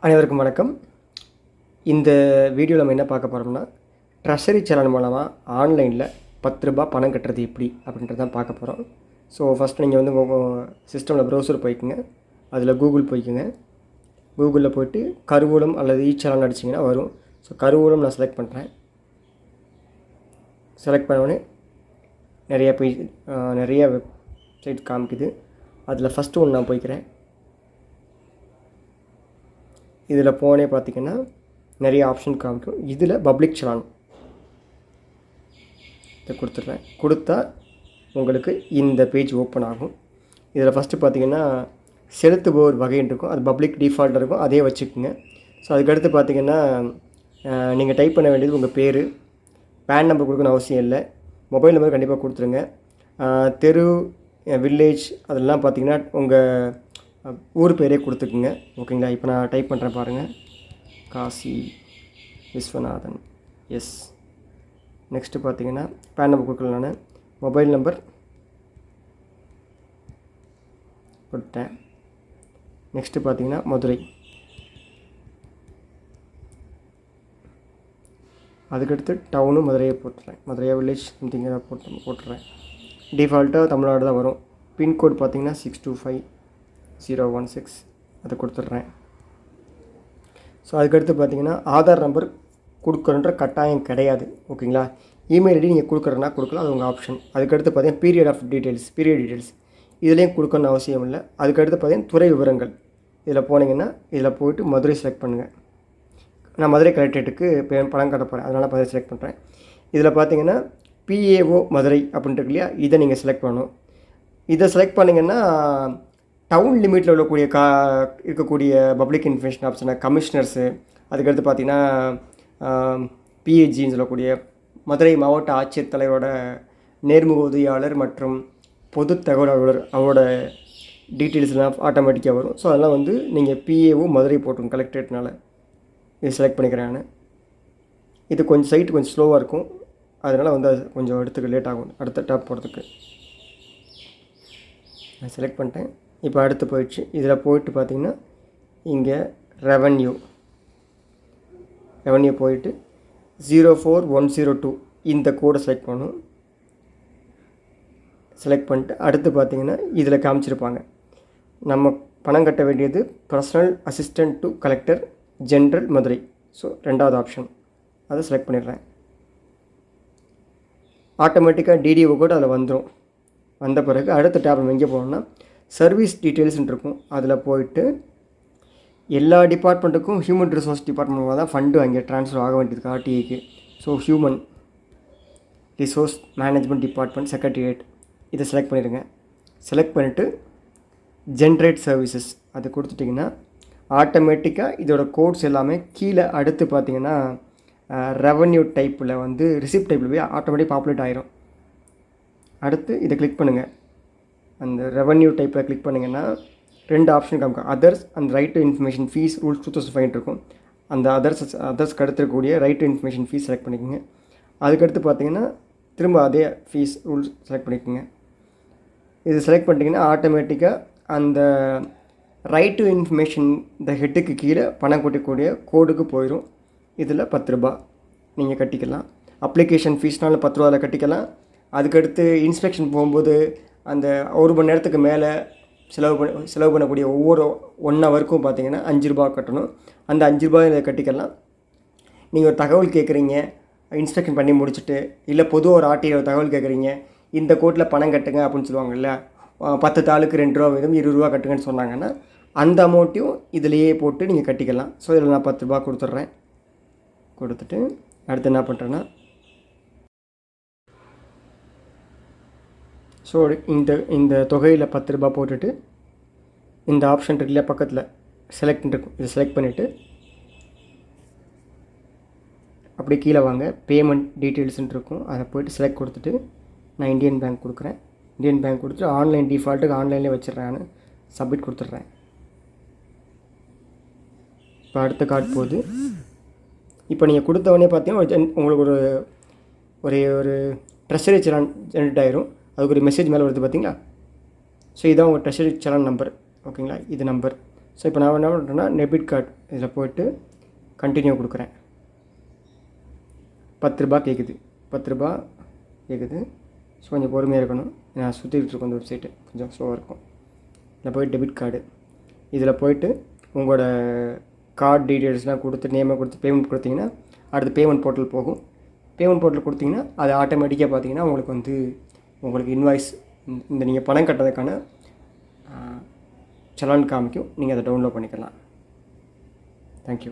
அனைவருக்கும் வணக்கம். இந்த வீடியோவில் நம்ம என்ன பார்க்க போகிறோம்னா, ட்ரெஷரி சலான் மூலமாக ஆன்லைனில் ரூ. 10 பணம் கட்டுறது எப்படி அப்படின்றது தான் பார்க்க போகிறோம். ஸோ ஃபஸ்ட்டு நீங்கள் வந்து உங்கள் சிஸ்டமில் ப்ரௌசர் போய்க்குங்க. அதில் கூகுள் போய்க்குங்க. கூகுளில் போய்ட்டு கருவூலம் அல்லது சலான் அடிச்சிங்கன்னா வரும். ஸோ கருவூலம் நான் செலக்ட் பண்ணுறேன். செலக்ட் பண்ணோடனே நிறைய வெப்சைட் காமிக்குது. அதில் ஃபஸ்ட்டு ஒன்று நான் போய்க்கிறேன். இதில் போனே பார்த்திங்கன்னா நிறைய ஆப்ஷன் காமிக்கும். இதில் பப்ளிக் சலான் இதை கொடுத்துட்றேன். கொடுத்தா உங்களுக்கு இந்த பேஜ் ஓப்பன் ஆகும். இதில் ஃபஸ்ட்டு பார்த்திங்கன்னா செலுத்துபவர் வகைன்னு இருக்கும். அது பப்ளிக் டிஃபால்ட்டாக இருக்கும், அதே வச்சுக்கோங்க. ஸோ அதுக்கடுத்து பார்த்திங்கன்னா நீங்கள் டைப் பண்ண வேண்டியது உங்கள் பேர், பேன் நம்பர் கொடுக்கணும் அவசியம் இல்லை. மொபைல் நம்பர் கண்டிப்பாக கொடுத்துருங்க. தெரு, வில்லேஜ் அதெல்லாம் பார்த்திங்கன்னா உங்கள் ஊர் பேரே கொடுத்துக்குங்க. ஓகேங்களா? இப்போ நான் டைப் பண்ணுறேன் பாருங்கள். காசி விஸ்வநாதன். எஸ். நெக்ஸ்ட்டு பார்த்தீங்கன்னா பேன் நம்பர் கொடுக்கல, நான் மொபைல் நம்பர் கொடுத்தேன். நெக்ஸ்ட்டு பார்த்தீங்கன்னா மதுரை. அதுக்கடுத்து டவுனு மதுரையை போட்டுறேன். மதுரையா வில்லேஜ் சம்திங் போட்டுறேன். டிஃபால்ட்டாக தமிழ்நாடு தான் வரும். பின்கோட் பார்த்தீங்கன்னா 625016 அதை கொடுத்துட்றேன். ஸோ அதுக்கடுத்து பார்த்திங்கன்னா ஆதார் நம்பர் கொடுக்குறன்ற கட்டாயம் கிடையாது. ஓகேங்களா? இமெயில் ஐடி நீங்கள் கொடுக்குறதுனா கொடுக்கலாம், அது உங்கள் ஆப்ஷன். அதுக்கடுத்து பார்த்தீங்கன்னா பீரியட் டீட்டெயில்ஸ் இதுலேயும் கொடுக்கணும்னு அவசியம் இல்லை. அதுக்கடுத்து பார்த்தீங்கன்னா துறை விவரங்கள் இதில் போனீங்கன்னா இதில் போய்ட்டு மதுரை செலக்ட் பண்ணுங்கள். நான் மதுரை கலெக்டரேட்டுக்கு பணம் கட்ட போகிறேன், அதனால் மதுரை செலக்ட் பண்ணுறேன். இதில் பார்த்தீங்கன்னா PAO மதுரை அப்படின்ட்டு இல்லையா, இதை நீங்கள் செலக்ட் பண்ணணும். இதை செலக்ட் பண்ணிங்கன்னா டவுன் லிமிட்டில் இருக்கக்கூடிய பப்ளிக் இன்ஃபர்மேஷன் ஆப்ஷனை கமிஷனர்ஸு, அதுக்கடுத்து பார்த்திங்கன்னா PAGன்னு சொல்லக்கூடிய மதுரை மாவட்ட ஆட்சியர் தலைவரோட நேர்முக உதவியாளர் மற்றும் பொது தகவல் அலுவலர் அவரோட டீட்டெயில்ஸ்லாம் ஆட்டோமேட்டிக்காக வரும். ஸோ அதெல்லாம் வந்து நீங்கள் PAO மதுரை போட்டுருங்க கலெக்டரேட்னால. இது செலக்ட் பண்ணிக்கிறேன் நான். இது கொஞ்சம் சைட்டு கொஞ்சம் ஸ்லோவாக இருக்கும், அதனால் வந்து அது கொஞ்சம் எடுத்துக்க லேட் ஆகும் அடுத்த டாப் போகிறதுக்கு. நான் செலக்ட் பண்ணிட்டேன். இப்போ அடுத்து போயிடுச்சு. இதில் போயிட்டு பார்த்திங்கன்னா இங்கே ரெவன்யூ போயிட்டு 04102 இந்த கோடை செலக்ட் பண்ணணும். செலக்ட் பண்ணிட்டு அடுத்து பார்த்திங்கன்னா இதில் காமிச்சிருப்பாங்க நம்ம பணம் கட்ட வேண்டியது personal assistant to collector general Madurai. So ரெண்டாவது ஆப்ஷன் அதை செலக்ட் பண்ணிடுறேன். ஆட்டோமேட்டிக்காக DDO கூட அதில் வந்துடும். வந்த பிறகு அடுத்த டேப் நம்ம எங்கே போகணும்னா சர்வீஸ் டீட்டெயில்ஸ்ன்னு இருக்கும். அதில் போயிட்டு எல்லா டிபார்ட்மெண்ட்டுக்கும் ஹியூமன் ரிசோர்ஸ் டிபார்ட்மெண்ட்டில் தான் ஃபண்டு அங்கே ட்ரான்ஸ்ஃபர் ஆக வேண்டியது RTIக்கு. So human resource management department secretariat இதை செலக்ட் பண்ணிடுங்க. செலக்ட் பண்ணிவிட்டு ஜென்ரேட் சர்வீசஸ் அது கொடுத்துட்டிங்கன்னா ஆட்டோமேட்டிக்காக இதோட கோட்ஸ் எல்லாமே கீழே அடுத்து பார்த்திங்கன்னா ரெவன்யூ டைப்பில் வந்து ரிசிப்ட் டைப்பில் போய் ஆட்டோமேட்டிக் பாப்புலேட் ஆகிரும். அடுத்து இதை கிளிக் பண்ணுங்கள். அந்த ரெவன்யூ டைப்பில் கிளிக் பண்ணிங்கன்னா ரெண்டு ஆப்ஷன் காமிக்கும். Others and right to information fees rules 2005 இருக்கும். அந்த அதர்ஸ்க்கு அடுத்துக்கூடிய right to information fees select பண்ணிக்கோங்க. அதுக்கடுத்து பார்த்தீங்கன்னா திரும்ப அதே ஃபீஸ் ரூல்ஸ் செலக்ட் பண்ணிக்கோங்க. இது செலக்ட் பண்ணிட்டீங்கன்னா ஆட்டோமேட்டிக்காக அந்த ரைட் டு இன்ஃபர்மேஷன் இந்த ஹெட்டுக்கு கீழே பணம் கொட்டக்கூடிய கோடுக்கு போயிடும். இதில் ரூ. 10 நீங்கள் கட்டிக்கலாம். அப்ளிகேஷன் ஃபீஸ்னாலும் ரூ. 10 கட்டிக்கலாம். அதுக்கடுத்து இன்ஸ்பெக்ஷன் போகும்போது அந்த 1 மணி நேரத்துக்கு மேலே செலவு பண்ணக்கூடிய ஒவ்வொரு 1 ஹவருக்கும் பார்த்தீங்கன்னா ரூ. 5 கட்டணும். அந்த ரூ. 5 கட்டிக்கலாம். நீங்கள் ஒரு தகவல் கேட்குறீங்க, இன்ஸ்பெக்ஷன் பண்ணி முடிச்சுட்டு, இல்லை பொதுவாக ஒரு RTI தகவல் கேட்குறீங்க, இந்த கோட்டில் பணம் கட்டுங்க அப்படின்னு சொல்லுவாங்கல்ல, 10 தாளுக்கு ரூ. 2 வீதம் ரூ. 20 கட்டுங்கன்னு சொன்னாங்கன்னா அந்த அமௌண்ட்டையும் இதிலையே போட்டு நீங்கள் கட்டிக்கலாம். ஸோ இதில் நான் ரூ. 10 கொடுத்துட்றேன். கொடுத்துட்டு அடுத்து என்ன பண்ணுறேன்னா ஸோ இந்த தொகையில் ரூ. 10 போட்டுட்டு இந்த ஆப்ஷன் இருக்குல்ல பக்கத்தில் செலக்ட் இருக்கும், இதை செலக்ட் பண்ணிவிட்டு அப்படி கீழே வாங்க. பேமெண்ட் டீட்டெயில்ஸ்ன்னு இருக்கும், அதை போய்ட்டு செலக்ட் கொடுத்துட்டு நான் இந்தியன் பேங்க் கொடுக்குறேன். இந்தியன் பேங்க் கொடுத்துட்டு ஆன்லைன் டிஃபால்ட்டுக்கு ஆன்லைன்லேயே வச்சிடுறேன். நான் சப்மிட் கொடுத்துட்றேன். இப்போ அடுத்த கார்டு போகுது. இப்போ நீங்கள் கொடுத்தவொடனே பார்த்தீங்கன்னா உங்களுக்கு ஒரு ட்ரெஷரி சலான் ஜென்ரேட் ஆயிரும். அதுக்கு ஒரு மெசேஜ் மேலே வருது பார்த்தீங்களா? ஸோ இதான் உங்கள் ட்ரெஷரி சலான் நம்பர். ஓகேங்களா? இது நம்பர் ஸோ இப்போ நான் என்ன பண்ணுறேன்னா டெபிட் கார்டு இதில் போய்ட்டு கண்டினியூ கொடுக்குறேன். 10 ரூபா கேட்குது, 10 ரூபா கேட்குது. ஸோ கொஞ்சம் பொறுமையாக இருக்கணும். நான் சுற்றிக்கிட்டு இருக்கோம் அந்த வெப்சைட்டு, கொஞ்சம் ஸ்லோவாக இருக்கும். இதில் போய்ட்டு டெபிட் கார்டு, இதில் போய்ட்டு உங்களோட கார்டு டீட்டெயில்ஸ்லாம் கொடுத்து நேமை கொடுத்து பேமெண்ட் கொடுத்தீங்கன்னா அடுத்து பேமெண்ட் போர்ட்டல் போகும். பேமெண்ட் போர்ட்டல் கொடுத்தீங்கன்னா அது ஆட்டோமேட்டிக்காக பார்த்தீங்கன்னா உங்களுக்கு இன்வாய்ஸ் இந்த நீங்கள் பணம் கட்டுறதுக்கான சலான் காமிக்கும். நீங்கள் அதை டவுன்லோட் பண்ணிக்கலாம். தேங்க்யூ.